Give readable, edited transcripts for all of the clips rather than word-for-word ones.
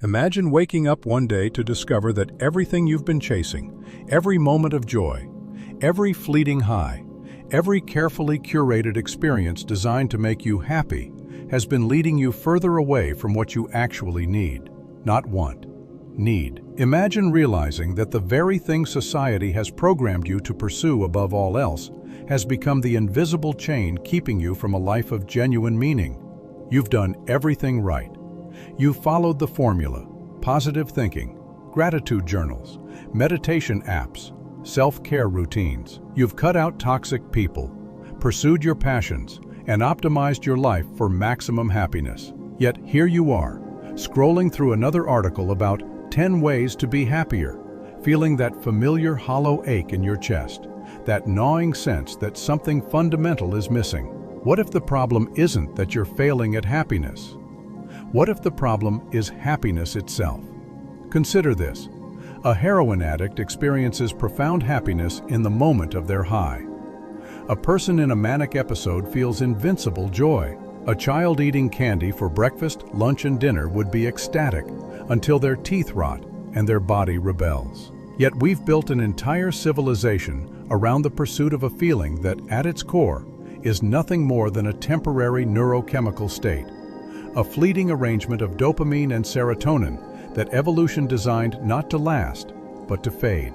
Imagine waking up one day to discover that everything you've been chasing, every moment of joy, every fleeting high, every carefully curated experience designed to make you happy, has been leading you further away from what you actually need, not want, need. Imagine realizing that the very thing society has programmed you to pursue above all else has become the invisible chain keeping you from a life of genuine meaning. You've done everything right. You've followed the formula: positive thinking, gratitude journals, meditation apps, self-care routines. You've cut out toxic people, pursued your passions, and optimized your life for maximum happiness. Yet here you are, scrolling through another article about 10 ways to be happier, feeling that familiar hollow ache in your chest, that gnawing sense that something fundamental is missing. What if the problem isn't that you're failing at happiness? What if the problem is happiness itself? Consider this. A heroin addict experiences profound happiness in the moment of their high. A person in a manic episode feels invincible joy. A child eating candy for breakfast, lunch, and dinner would be ecstatic until their teeth rot and their body rebels. Yet we've built an entire civilization around the pursuit of a feeling that, at its core, is nothing more than a temporary neurochemical state, a fleeting arrangement of dopamine and serotonin that evolution designed not to last, but to fade,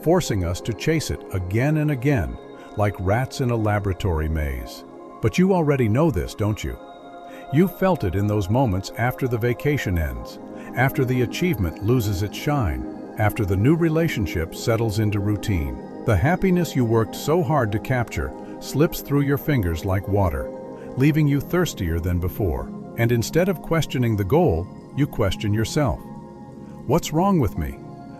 forcing us to chase it again and again, like rats in a laboratory maze. But you already know this, don't you? You've felt it in those moments after the vacation ends, after the achievement loses its shine, after the new relationship settles into routine. The happiness you worked so hard to capture slips through your fingers like water, leaving you thirstier than before. And instead of questioning the goal, you question yourself. What's wrong with me?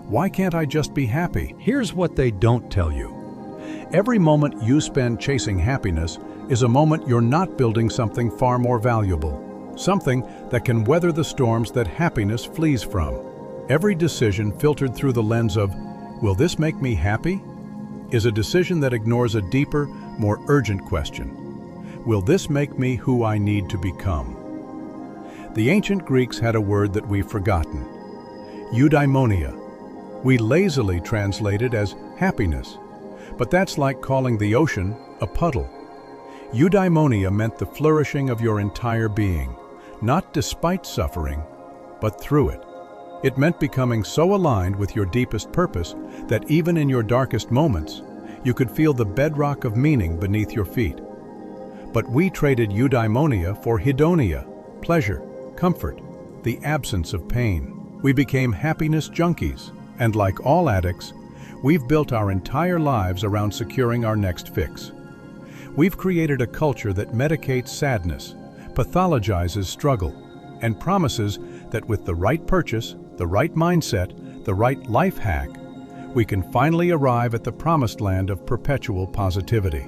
Why can't I just be happy? Here's what they don't tell you. Every moment you spend chasing happiness is a moment you're not building something far more valuable, something that can weather the storms that happiness flees from. Every decision filtered through the lens of, will this make me happy? Is a decision that ignores a deeper, more urgent question. Will this make me who I need to become? The ancient Greeks had a word that we've forgotten: eudaimonia. We lazily translate it as happiness, but that's like calling the ocean a puddle. Eudaimonia meant the flourishing of your entire being, not despite suffering, but through it. It meant becoming so aligned with your deepest purpose that even in your darkest moments, you could feel the bedrock of meaning beneath your feet. But we traded eudaimonia for hedonia, pleasure, comfort, the absence of pain. We became happiness junkies, and like all addicts, we've built our entire lives around securing our next fix. We've created a culture that medicates sadness, pathologizes struggle, and promises that with the right purchase, the right mindset, the right life hack, we can finally arrive at the promised land of perpetual positivity.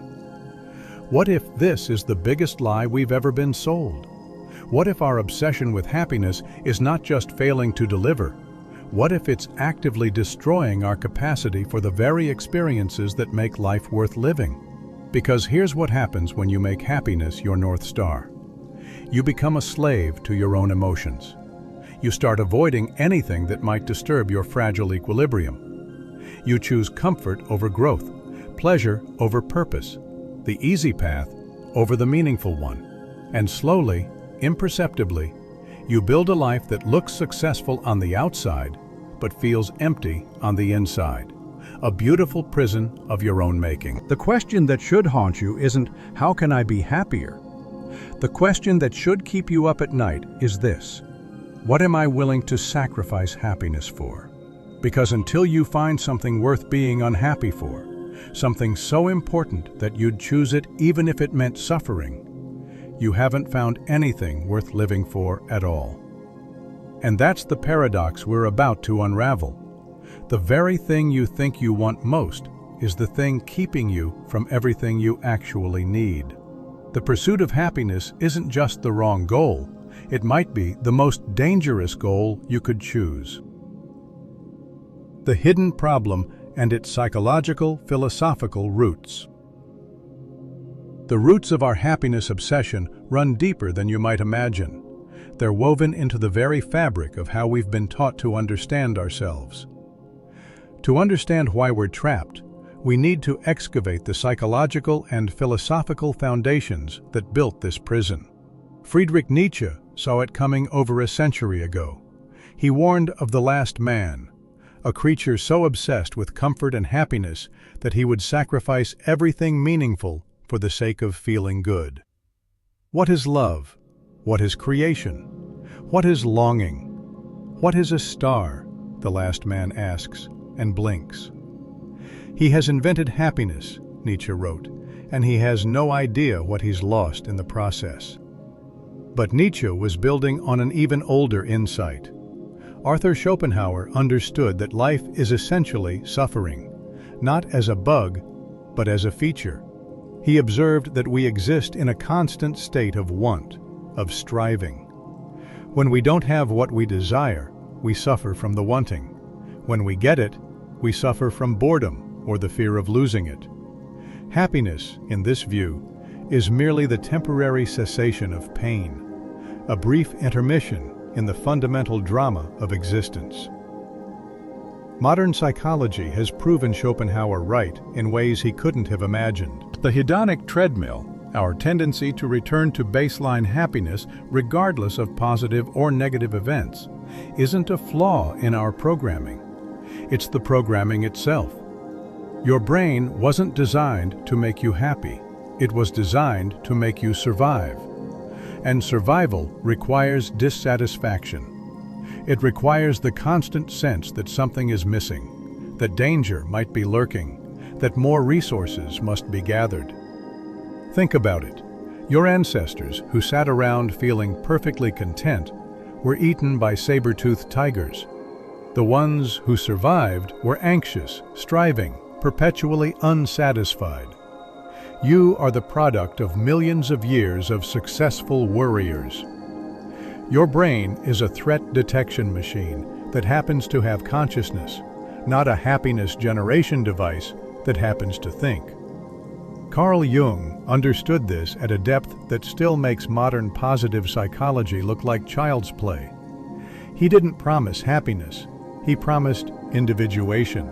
What if this is the biggest lie we've ever been sold? What if our obsession with happiness is not just failing to deliver? What if it's actively destroying our capacity for the very experiences that make life worth living? Because here's what happens when you make happiness your North Star. You become a slave to your own emotions. You start avoiding anything that might disturb your fragile equilibrium. You choose comfort over growth, pleasure over purpose, the easy path over the meaningful one. And slowly, imperceptibly, you build a life that looks successful on the outside, but feels empty on the inside. A beautiful prison of your own making. The question that should haunt you isn't, how can I be happier? The question that should keep you up at night is this: what am I willing to sacrifice happiness for? Because until you find something worth being unhappy for, something so important that you'd choose it even if it meant suffering, you haven't found anything worth living for at all. And that's the paradox we're about to unravel. The very thing you think you want most is the thing keeping you from everything you actually need. The pursuit of happiness isn't just the wrong goal, it might be the most dangerous goal you could choose. The hidden problem and its psychological, philosophical roots. The roots of our happiness obsession run deeper than you might imagine. They're woven into the very fabric of how we've been taught to understand ourselves. To understand why we're trapped, we need to excavate the psychological and philosophical foundations that built this prison. Friedrich Nietzsche saw it coming over a century ago. He warned of the last man, a creature so obsessed with comfort and happiness that he would sacrifice everything meaningful for the sake of feeling good. What is love? What is creation? What is longing? What is a star? The last man asks and blinks. He has invented happiness, Nietzsche wrote, and he has no idea what he's lost in the process. But Nietzsche was building on an even older insight. Arthur Schopenhauer understood that life is essentially suffering, not as a bug, but as a feature. He observed that we exist in a constant state of want, of striving. When we don't have what we desire, we suffer from the wanting. When we get it, we suffer from boredom or the fear of losing it. Happiness, in this view, is merely the temporary cessation of pain, a brief intermission in the fundamental drama of existence. Modern psychology has proven Schopenhauer right in ways he couldn't have imagined. The hedonic treadmill, our tendency to return to baseline happiness regardless of positive or negative events, isn't a flaw in our programming. It's the programming itself. Your brain wasn't designed to make you happy. It was designed to make you survive. And survival requires dissatisfaction. It requires the constant sense that something is missing, that danger might be lurking, that more resources must be gathered. Think about it. Your ancestors, who sat around feeling perfectly content, were eaten by saber-toothed tigers. The ones who survived were anxious, striving, perpetually unsatisfied. You are the product of millions of years of successful worriers. Your brain is a threat detection machine that happens to have consciousness, not a happiness generation device that happens to think. Carl Jung understood this at a depth that still makes modern positive psychology look like child's play. He didn't promise happiness, he promised individuation.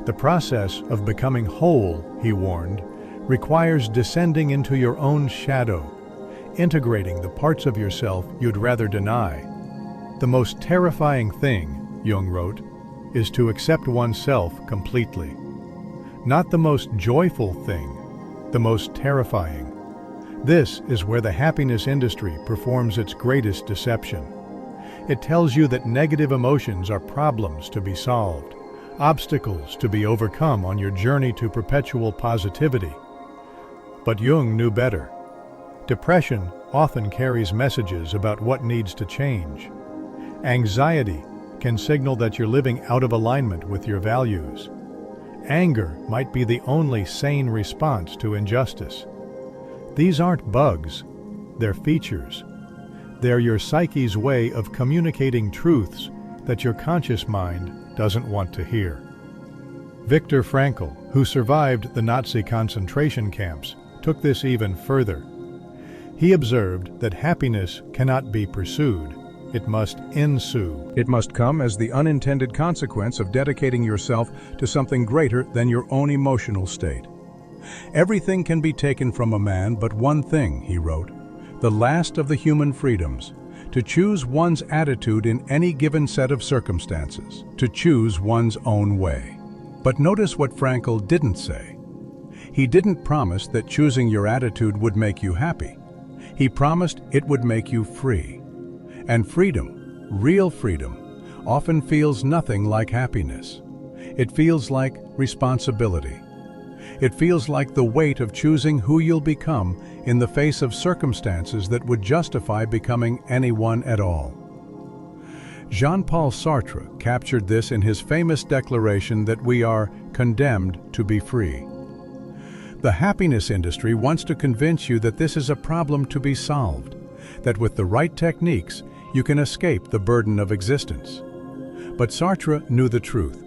The process of becoming whole, he warned, requires descending into your own shadow, integrating the parts of yourself you'd rather deny. The most terrifying thing, Jung wrote, is to accept oneself completely. Not the most joyful thing, the most terrifying. This is where the happiness industry performs its greatest deception. It tells you that negative emotions are problems to be solved, obstacles to be overcome on your journey to perpetual positivity. But Jung knew better. Depression often carries messages about what needs to change. Anxiety can signal that you're living out of alignment with your values. Anger might be the only sane response to injustice. These aren't bugs, they're features. They're your psyche's way of communicating truths that your conscious mind doesn't want to hear. Viktor Frankl, who survived the Nazi concentration camps, took this even further. He observed that happiness cannot be pursued, it must ensue. It must come as the unintended consequence of dedicating yourself to something greater than your own emotional state. Everything can be taken from a man but one thing, he wrote, the last of the human freedoms, to choose one's attitude in any given set of circumstances, to choose one's own way. But notice what Frankl didn't say. He didn't promise that choosing your attitude would make you happy. He promised it would make you free. And freedom, real freedom, often feels nothing like happiness. It feels like responsibility. It feels like the weight of choosing who you'll become in the face of circumstances that would justify becoming anyone at all. Jean-Paul Sartre captured this in his famous declaration that we are condemned to be free. The happiness industry wants to convince you that this is a problem to be solved, that with the right techniques, you can escape the burden of existence. But Sartre knew the truth.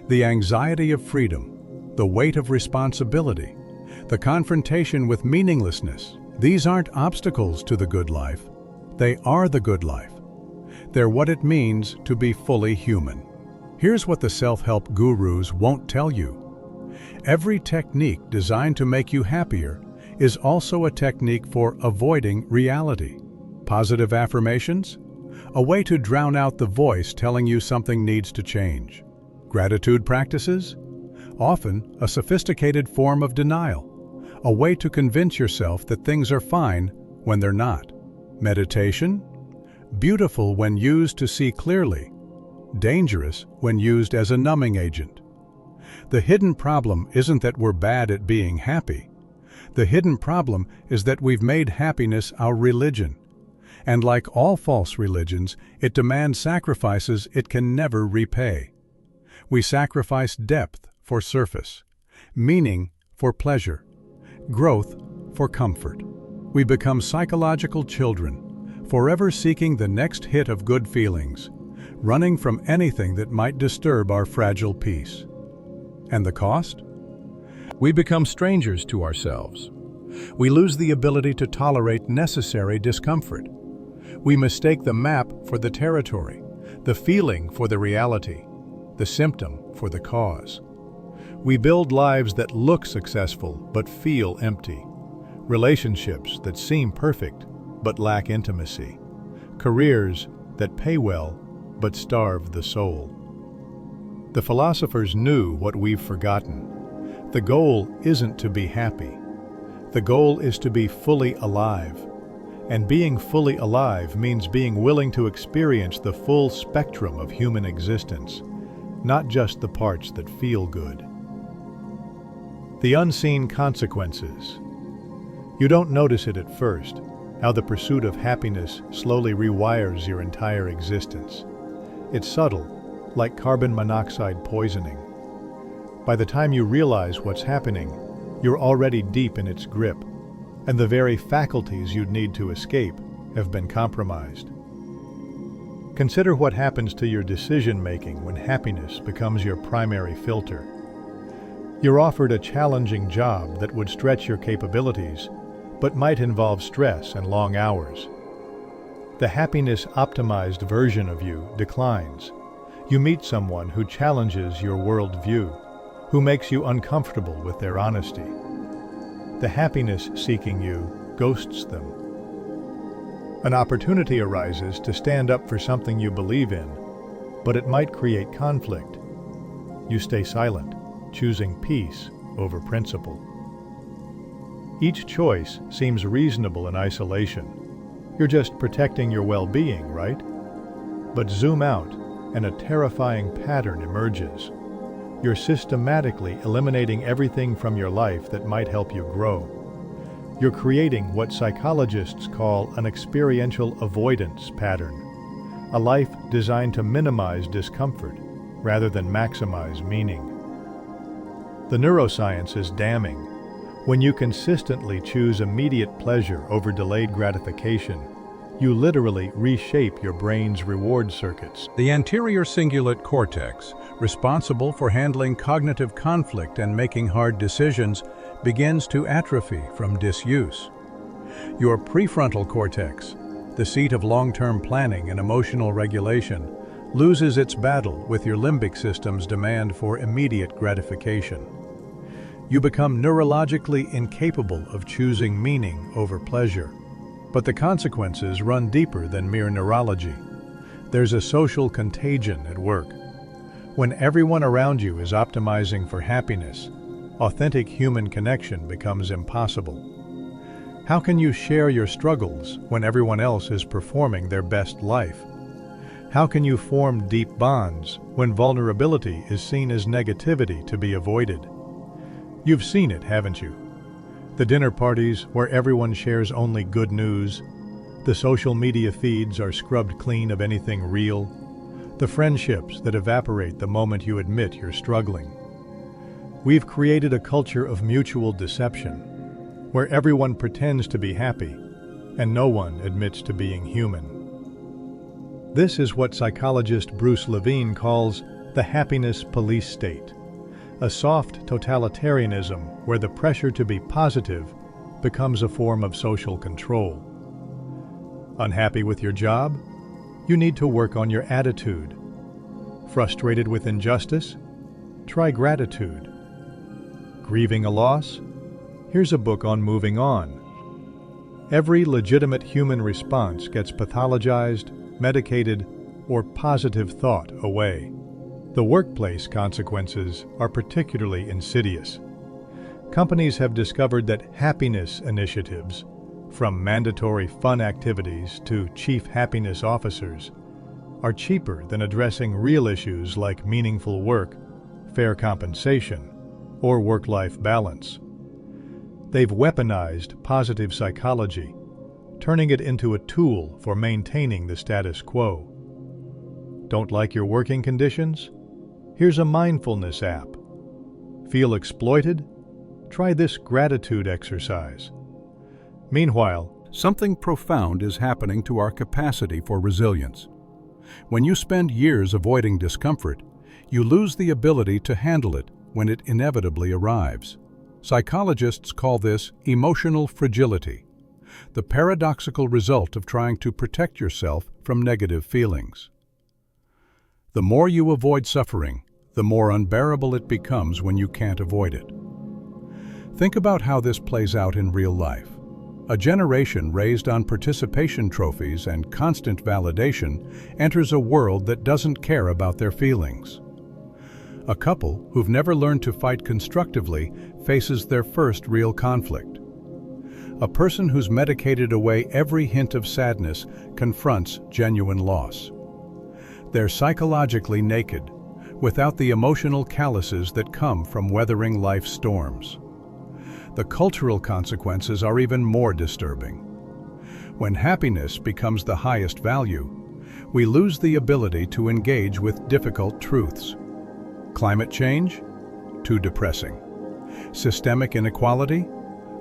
The anxiety of freedom, the weight of responsibility, the confrontation with meaninglessness, these aren't obstacles to the good life. They are the good life. They're what it means to be fully human. Here's what the self-help gurus won't tell you. Every technique designed to make you happier is also a technique for avoiding reality. Positive affirmations? A way to drown out the voice telling you something needs to change. Gratitude practices? Often a sophisticated form of denial. A way to convince yourself that things are fine when they're not. Meditation? Beautiful when used to see clearly. Dangerous when used as a numbing agent. The hidden problem isn't that we're bad at being happy. The hidden problem is that we've made happiness our religion. And like all false religions, it demands sacrifices it can never repay. We sacrifice depth for surface, meaning for pleasure, growth for comfort. We become psychological children, forever seeking the next hit of good feelings, running from anything that might disturb our fragile peace. And the cost? We become strangers to ourselves. We lose the ability to tolerate necessary discomfort. We mistake the map for the territory, the feeling for the reality, the symptom for the cause. We build lives that look successful but feel empty, relationships that seem perfect but lack intimacy, careers that pay well but starve the soul. The philosophers knew what we've forgotten. The goal isn't to be happy. The goal is to be fully alive. And being fully alive means being willing to experience the full spectrum of human existence, not just the parts that feel good. The unseen consequences. You don't notice it at first, how the pursuit of happiness slowly rewires your entire existence. It's subtle, like carbon monoxide poisoning. By the time you realize what's happening, you're already deep in its grip, and the very faculties you'd need to escape have been compromised. Consider what happens to your decision-making when happiness becomes your primary filter. You're offered a challenging job that would stretch your capabilities, but might involve stress and long hours. The happiness-optimized version of you declines. You meet someone who challenges your worldview, who makes you uncomfortable with their honesty. The happiness-seeking you ghosts them. An opportunity arises to stand up for something you believe in, but it might create conflict. You stay silent, choosing peace over principle. Each choice seems reasonable in isolation. You're just protecting your well-being, right? But zoom out, and a terrifying pattern emerges. You're systematically eliminating everything from your life that might help you grow. You're creating what psychologists call an experiential avoidance pattern, a life designed to minimize discomfort rather than maximize meaning. The neuroscience is damning. When you consistently choose immediate pleasure over delayed gratification, you literally reshape your brain's reward circuits. The anterior cingulate cortex, responsible for handling cognitive conflict and making hard decisions, begins to atrophy from disuse. Your prefrontal cortex, the seat of long-term planning and emotional regulation, loses its battle with your limbic system's demand for immediate gratification. You become neurologically incapable of choosing meaning over pleasure. But the consequences run deeper than mere neurology. There's a social contagion at work. When everyone around you is optimizing for happiness, authentic human connection becomes impossible. How can you share your struggles when everyone else is performing their best life? How can you form deep bonds when vulnerability is seen as negativity to be avoided? You've seen it, haven't you? The dinner parties where everyone shares only good news, the social media feeds are scrubbed clean of anything real, the friendships that evaporate the moment you admit you're struggling. We've created a culture of mutual deception, where everyone pretends to be happy, and no one admits to being human. This is what psychologist Bruce Levine calls the happiness police state, a soft totalitarianism where the pressure to be positive becomes a form of social control. Unhappy with your job? You need to work on your attitude. Frustrated with injustice? Try gratitude. Grieving a loss? Here's a book on moving on. Every legitimate human response gets pathologized, medicated, or positive thought away. The workplace consequences are particularly insidious. Companies have discovered that happiness initiatives, from mandatory fun activities to chief happiness officers, are cheaper than addressing real issues like meaningful work, fair compensation, or work-life balance. They've weaponized positive psychology, turning it into a tool for maintaining the status quo. Don't like your working conditions? Here's a mindfulness app. Feel exploited? Try this gratitude exercise. Meanwhile, something profound is happening to our capacity for resilience. When you spend years avoiding discomfort, you lose the ability to handle it when it inevitably arrives. Psychologists call this emotional fragility, the paradoxical result of trying to protect yourself from negative feelings. The more you avoid suffering, the more unbearable it becomes when you can't avoid it. Think about how this plays out in real life. A generation raised on participation trophies and constant validation enters a world that doesn't care about their feelings. A couple who've never learned to fight constructively faces their first real conflict. A person who's medicated away every hint of sadness confronts genuine loss. They're psychologically naked, without the emotional calluses that come from weathering life's storms. The cultural consequences are even more disturbing. When happiness becomes the highest value, we lose the ability to engage with difficult truths. Climate change? Too depressing. Systemic inequality?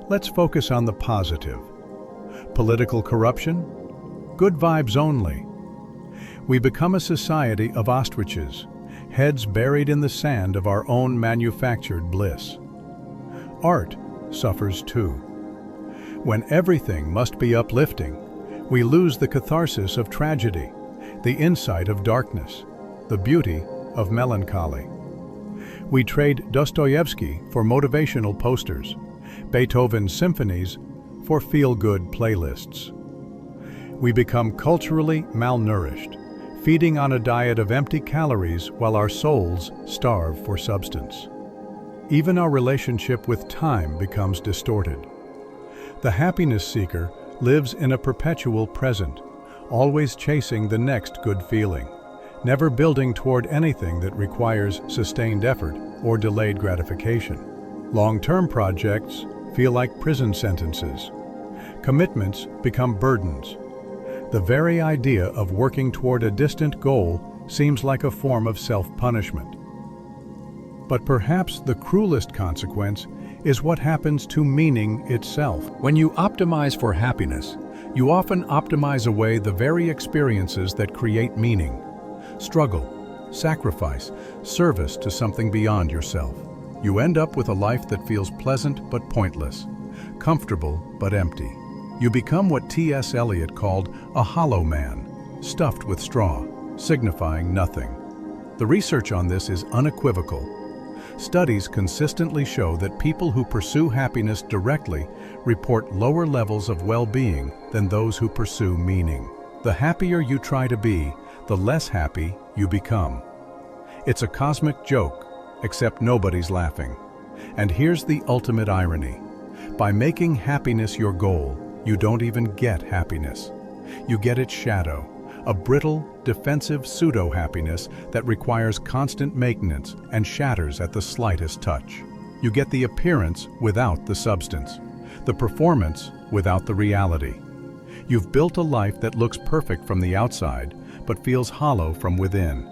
Let's focus on the positive. Political corruption? Good vibes only. We become a society of ostriches, heads buried in the sand of our own manufactured bliss. Art suffers too. When everything must be uplifting, we lose the catharsis of tragedy, the insight of darkness, the beauty of melancholy. We trade Dostoevsky for motivational posters, Beethoven's symphonies for feel-good playlists. We become culturally malnourished, feeding on a diet of empty calories while our souls starve for substance. Even our relationship with time becomes distorted. The happiness seeker lives in a perpetual present, always chasing the next good feeling, never building toward anything that requires sustained effort or delayed gratification. Long-term projects feel like prison sentences. Commitments become burdens. The very idea of working toward a distant goal seems like a form of self-punishment. But perhaps the cruelest consequence is what happens to meaning itself. When you optimize for happiness, you often optimize away the very experiences that create meaning. Struggle, sacrifice, service to something beyond yourself. You end up with a life that feels pleasant but pointless, comfortable but empty. You become what T.S. Eliot called a hollow man, stuffed with straw, signifying nothing. The research on this is unequivocal. Studies consistently show that people who pursue happiness directly report lower levels of well-being than those who pursue meaning. The happier you try to be, the less happy you become. It's a cosmic joke, except nobody's laughing. And here's the ultimate irony. By making happiness your goal, you don't even get happiness. You get its shadow, a brittle, defensive pseudo-happiness that requires constant maintenance and shatters at the slightest touch. You get the appearance without the substance, the performance without the reality. You've built a life that looks perfect from the outside, but feels hollow from within.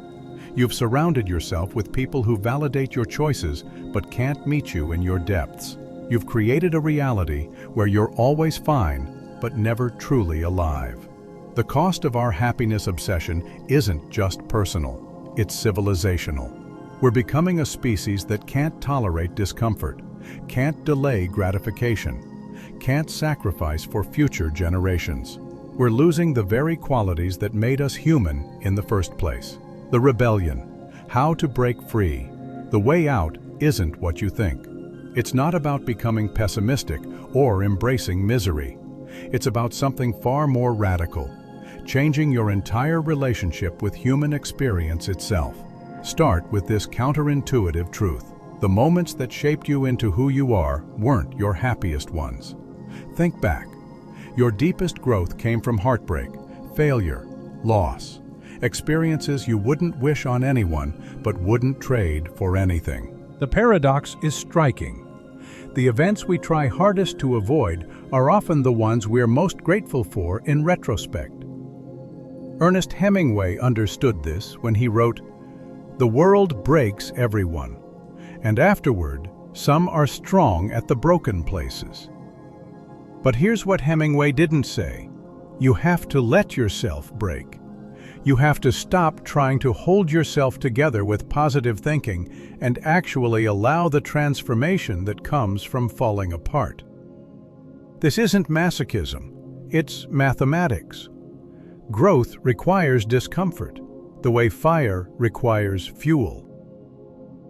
You've surrounded yourself with people who validate your choices, but can't meet you in your depths. You've created a reality where you're always fine, but never truly alive. The cost of our happiness obsession isn't just personal, it's civilizational. We're becoming a species that can't tolerate discomfort, can't delay gratification, can't sacrifice for future generations. we're losing the very qualities that made us human in the first place. The rebellion, how to break free. The way out isn't what you think. It's not about becoming pessimistic or embracing misery. It's about something far more radical, changing your entire relationship with human experience itself. Start with this counterintuitive truth. The moments that shaped you into who you are weren't your happiest ones. Think back. Your deepest growth came from heartbreak, failure, loss, experiences you wouldn't wish on anyone but wouldn't trade for anything. The paradox is striking. The events we try hardest to avoid are often the ones we're most grateful for in retrospect. Ernest Hemingway understood this when he wrote, "The world breaks everyone, and afterward, some are strong at the broken places." But here's what Hemingway didn't say. You have to let yourself break. You have to stop trying to hold yourself together with positive thinking and actually allow the transformation that comes from falling apart. This isn't masochism, it's mathematics. Growth requires discomfort, the way fire requires fuel.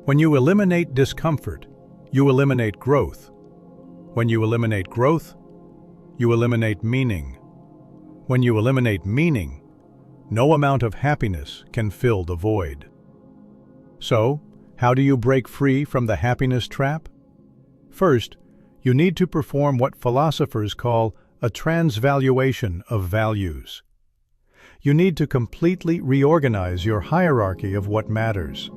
When you eliminate discomfort, you eliminate growth. When you eliminate growth, you eliminate meaning. When you eliminate meaning, no amount of happiness can fill the void. So, how do you break free from the happiness trap? First, you need to perform what philosophers call a transvaluation of values. You need to completely reorganize your hierarchy of what matters.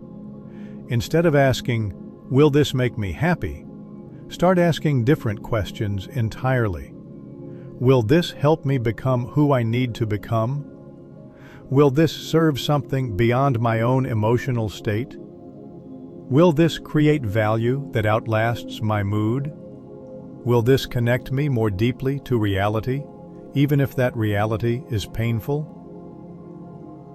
Instead of asking, "Will this make me happy?" start asking different questions entirely. Will this help me become who I need to become? Will this serve something beyond my own emotional state? Will this create value that outlasts my mood? Will this connect me more deeply to reality, even if that reality is painful?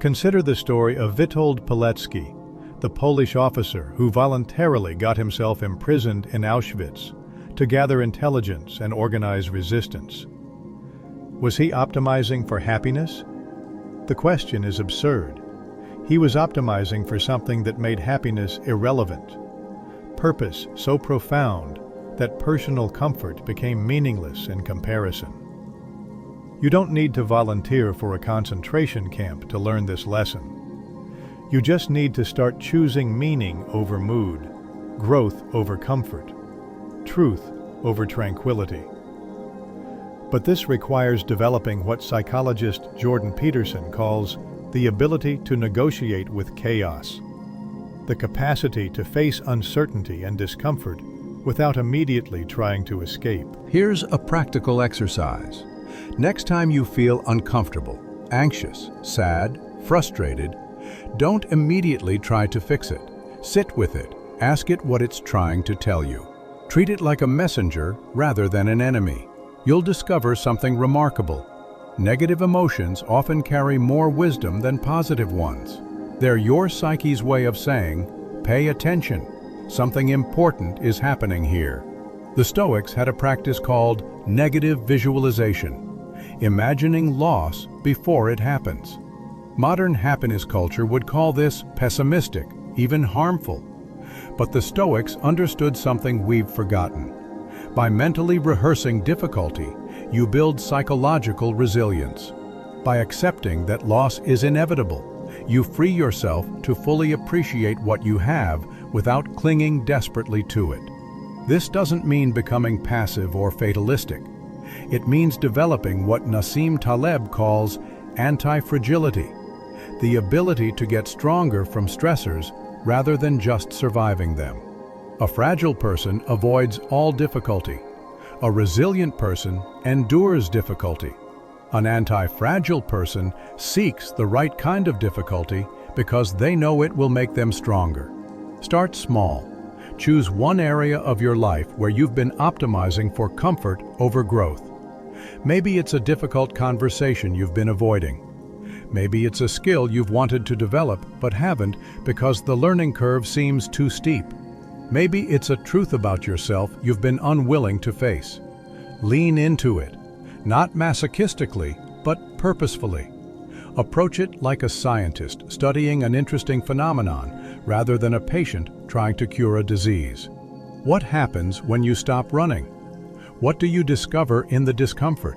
Consider the story of Witold Pilecki, the Polish officer who voluntarily got himself imprisoned in Auschwitz to gather intelligence and organize resistance. Was he optimizing for happiness? The question is absurd. He was optimizing for something that made happiness irrelevant, purpose so profound that personal comfort became meaningless in comparison. You don't need to volunteer for a concentration camp to learn this lesson. You just need to start choosing meaning over mood, growth over comfort, truth over tranquility. But this requires developing what psychologist Jordan Peterson calls the ability to negotiate with chaos, the capacity to face uncertainty and discomfort without immediately trying to escape. Here's a practical exercise. Next time you feel uncomfortable, anxious, sad, frustrated, don't immediately try to fix it. Sit with it. Ask it what it's trying to tell you. Treat it like a messenger rather than an enemy. You'll discover something remarkable. Negative emotions often carry more wisdom than positive ones. They're your psyche's way of saying, "Pay attention. Something important is happening here." The Stoics had a practice called negative visualization, imagining loss before it happens. Modern happiness culture would call this pessimistic, even harmful. But the Stoics understood something we've forgotten. By mentally rehearsing difficulty, you build psychological resilience. By accepting that loss is inevitable, you free yourself to fully appreciate what you have without clinging desperately to it. This doesn't mean becoming passive or fatalistic. It means developing what Nassim Taleb calls anti-fragility, the ability to get stronger from stressors rather than just surviving them. A fragile person avoids all difficulty. A resilient person endures difficulty. An anti-fragile person seeks the right kind of difficulty because they know it will make them stronger. Start small. Choose one area of your life where you've been optimizing for comfort over growth. Maybe it's a difficult conversation you've been avoiding. Maybe it's a skill you've wanted to develop but haven't because the learning curve seems too steep. Maybe it's a truth about yourself you've been unwilling to face. Lean into it, not masochistically, but purposefully. Approach it like a scientist studying an interesting phenomenon rather than a patient trying to cure a disease. What happens when you stop running? What do you discover in the discomfort?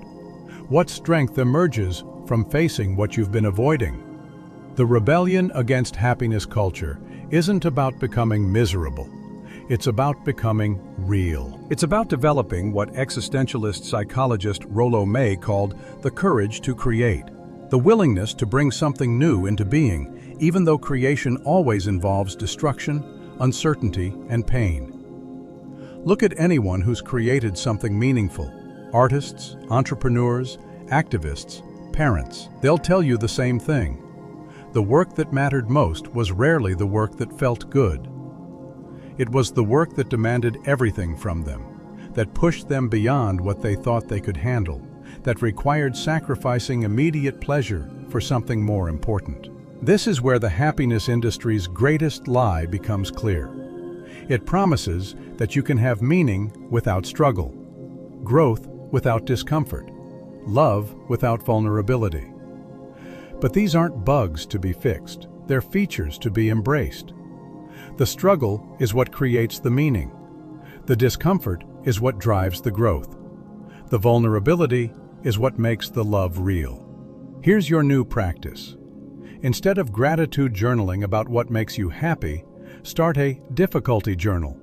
What strength emerges from facing what you've been avoiding? The rebellion against happiness culture isn't about becoming miserable. It's about becoming real. It's about developing what existentialist psychologist Rollo May called the courage to create, the willingness to bring something new into being, even though creation always involves destruction, uncertainty, and pain. Look at anyone who's created something meaningful: artists, entrepreneurs, activists, parents. They'll tell you the same thing. The work that mattered most was rarely the work that felt good. It was the work that demanded everything from them, that pushed them beyond what they thought they could handle, that required sacrificing immediate pleasure for something more important. This is where the happiness industry's greatest lie becomes clear. It promises that you can have meaning without struggle, growth without discomfort, love without vulnerability. But these aren't bugs to be fixed, they're features to be embraced. The struggle is what creates the meaning. The discomfort is what drives the growth. The vulnerability is what makes the love real. Here's your new practice. Instead of gratitude journaling about what makes you happy, start a difficulty journal.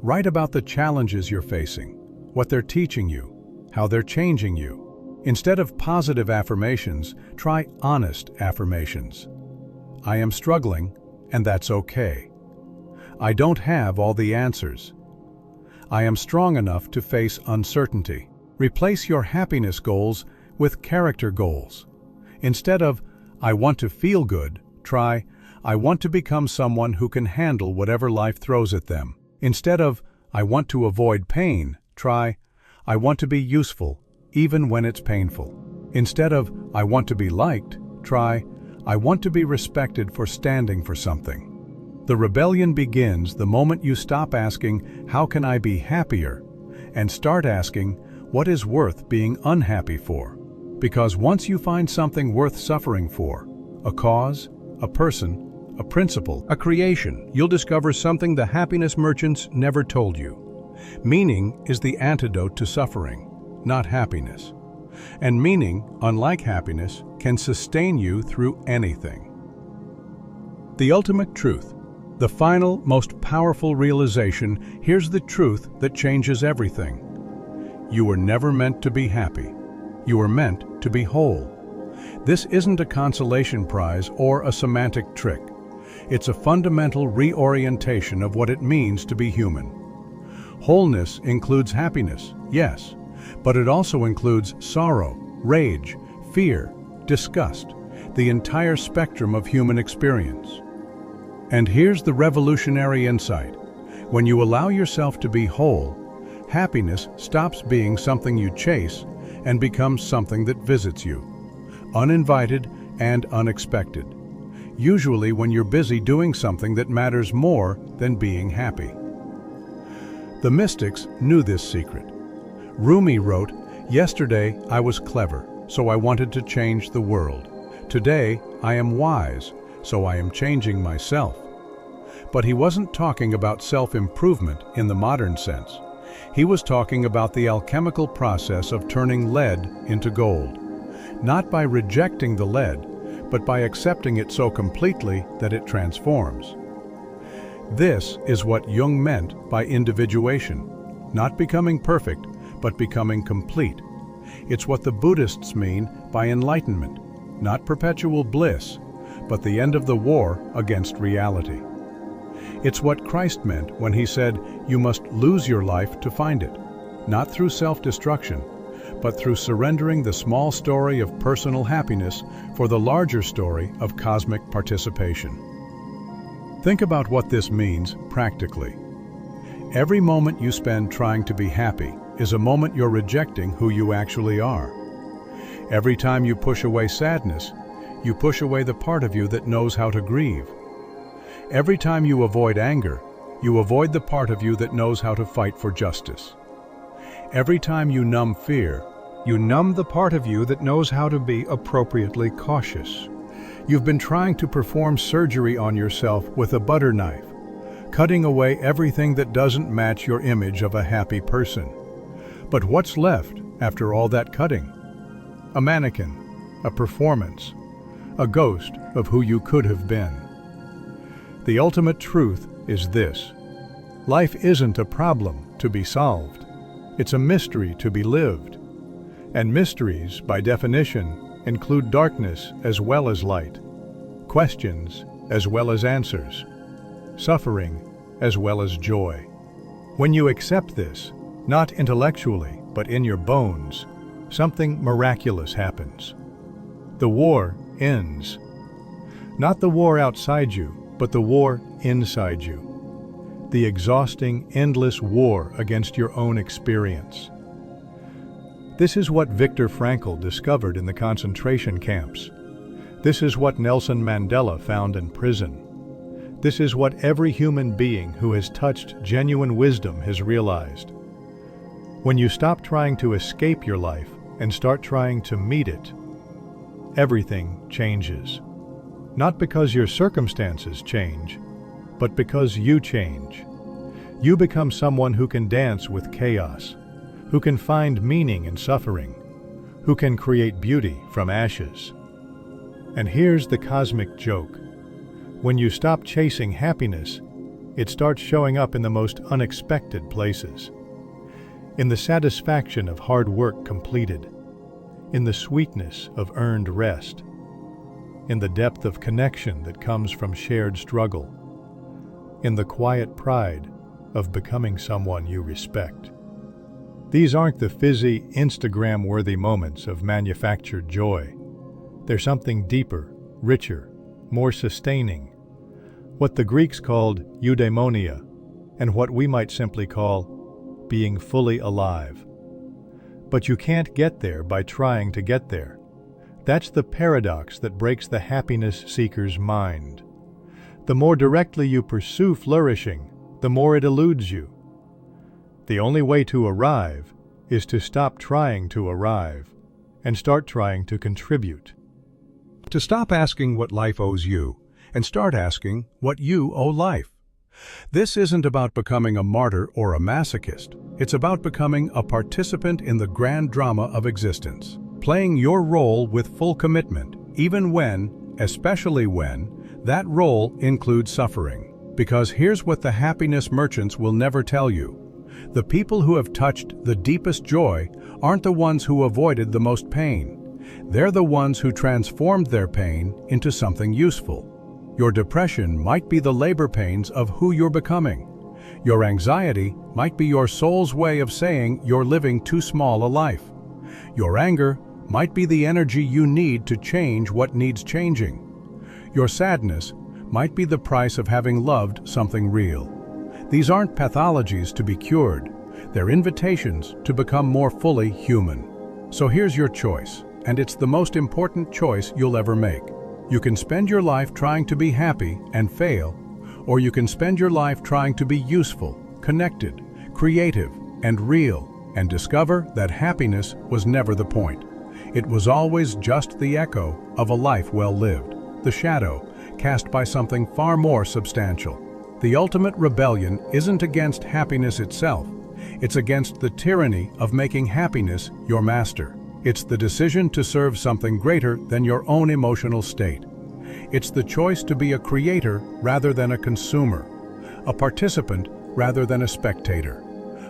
Write about the challenges you're facing, what they're teaching you, how they're changing you. Instead of positive affirmations, try honest affirmations. I am struggling, and that's okay. I don't have all the answers. I am strong enough to face uncertainty. Replace your happiness goals with character goals. Instead of, I want to feel good, try, I want to become someone who can handle whatever life throws at them. Instead of, I want to avoid pain, try, I want to be useful, even when it's painful. Instead of, I want to be liked, try, I want to be respected for standing for something. The rebellion begins the moment you stop asking, how can I be happier? And start asking, what is worth being unhappy for? Because once you find something worth suffering for, a cause, a person, a principle, a creation, you'll discover something the happiness merchants never told you. Meaning is the antidote to suffering, not happiness. And meaning, unlike happiness, can sustain you through anything. The ultimate truth, the final, most powerful realization, here's the truth that changes everything. You were never meant to be happy. You were meant to be whole. This isn't a consolation prize or a semantic trick. It's a fundamental reorientation of what it means to be human. Wholeness includes happiness, yes, but it also includes sorrow, rage, fear, disgust, the entire spectrum of human experience. And here's the revolutionary insight. When you allow yourself to be whole, happiness stops being something you chase and becomes something that visits you, uninvited and unexpected, usually when you're busy doing something that matters more than being happy. The mystics knew this secret. Rumi wrote, "Yesterday I was clever, so I wanted to change the world. Today I am wise, so I am changing myself." But he wasn't talking about self-improvement in the modern sense. He was talking about the alchemical process of turning lead into gold, not by rejecting the lead, but by accepting it so completely that it transforms. This is what Jung meant by individuation, not becoming perfect, but becoming complete. It's what the Buddhists mean by enlightenment, not perpetual bliss, but the end of the war against reality. It's what Christ meant when he said, you must lose your life to find it, not through self-destruction, but through surrendering the small story of personal happiness for the larger story of cosmic participation. Think about what this means practically. Every moment you spend trying to be happy is a moment you're rejecting who you actually are. Every time you push away sadness, you push away the part of you that knows how to grieve. Every time you avoid anger, you avoid the part of you that knows how to fight for justice. Every time you numb fear, You numb the part of you that knows how to be appropriately cautious. You've been trying to perform surgery on yourself with a butter knife, cutting away everything that doesn't match your image of a happy person. But what's left after all that cutting? A mannequin, a performance, a ghost of who you could have been. The ultimate truth is this: life isn't a problem to be solved. It's a mystery to be lived. And mysteries, by definition, include darkness as well as light, questions as well as answers, suffering as well as joy. When you accept this, not intellectually, but in your bones, something miraculous happens. The war ends. Not the war outside you, but the war inside you. The exhausting, endless war against your own experience. This is what Viktor Frankl discovered in the concentration camps. This is what Nelson Mandela found in prison. This is what every human being who has touched genuine wisdom has realized. When you stop trying to escape your life and start trying to meet it, everything changes. Not because your circumstances change, but because you change. You become someone who can dance with chaos, who can find meaning in suffering, who can create beauty from ashes. And here's the cosmic joke. When you stop chasing happiness, it starts showing up in the most unexpected places. In the satisfaction of hard work completed, in the sweetness of earned rest, in the depth of connection that comes from shared struggle, in the quiet pride of becoming someone you respect. These aren't the fizzy, Instagram-worthy moments of manufactured joy. They're something deeper, richer, more sustaining. What the Greeks called eudaimonia, and what we might simply call being fully alive. But you can't get there by trying to get there. That's the paradox that breaks the happiness seeker's mind. The more directly you pursue flourishing, the more it eludes you. The only way to arrive is to stop trying to arrive and start trying to contribute. To stop asking what life owes you and start asking what you owe life. This isn't about becoming a martyr or a masochist. It's about becoming a participant in the grand drama of existence, playing your role with full commitment, even when, especially when, that role includes suffering. Because here's what the happiness merchants will never tell you. The people who have touched the deepest joy aren't the ones who avoided the most pain. They're the ones who transformed their pain into something useful. Your depression might be the labor pains of who you're becoming. Your anxiety might be your soul's way of saying you're living too small a life. Your anger might be the energy you need to change what needs changing. Your sadness might be the price of having loved something real. These aren't pathologies to be cured. They're invitations to become more fully human. So here's your choice, and it's the most important choice you'll ever make. You can spend your life trying to be happy and fail, or you can spend your life trying to be useful, connected, creative, and real, and discover that happiness was never the point. It was always just the echo of a life well lived, the shadow cast by something far more substantial. The ultimate rebellion isn't against happiness itself. It's against the tyranny of making happiness your master. It's the decision to serve something greater than your own emotional state. It's the choice to be a creator rather than a consumer, a participant rather than a spectator,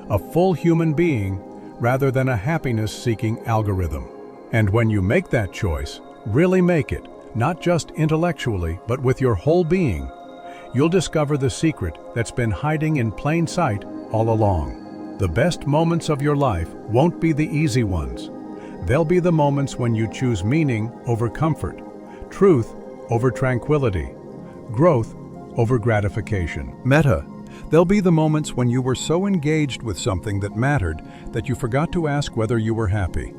a full human being rather than a happiness-seeking algorithm. And when you make that choice, really make it, not just intellectually, but with your whole being, you'll discover the secret that's been hiding in plain sight all along. The best moments of your life won't be the easy ones. They'll be the moments when you choose meaning over comfort, truth over tranquility, growth over gratification. Meta. They'll be the moments when you were so engaged with something that mattered that you forgot to ask whether you were happy.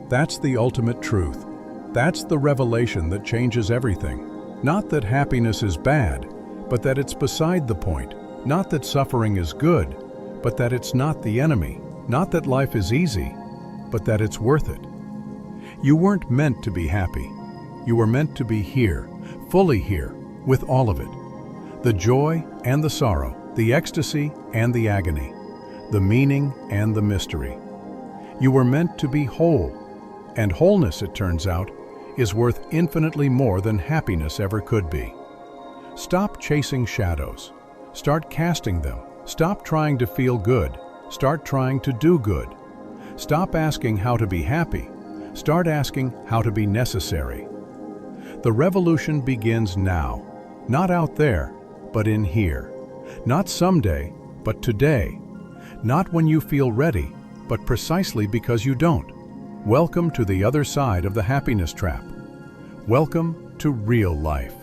That's the ultimate truth. That's the revelation that changes everything. Not that happiness is bad, but that it's beside the point. Not that suffering is good, but that it's not the enemy. Not that life is easy, but that it's worth it. You weren't meant to be happy. You were meant to be here, fully here, with all of it. The joy and the sorrow, the ecstasy and the agony, the meaning and the mystery. You were meant to be whole, and wholeness, it turns out, is worth infinitely more than happiness ever could be. Stop chasing shadows. Start casting them. Stop trying to feel good. Start trying to do good. Stop asking how to be happy. Start asking how to be necessary. The revolution begins now, not out there, but in here. Not someday, but today. Not when you feel ready, but precisely because you don't. Welcome to the other side of the happiness trap. Welcome to real life.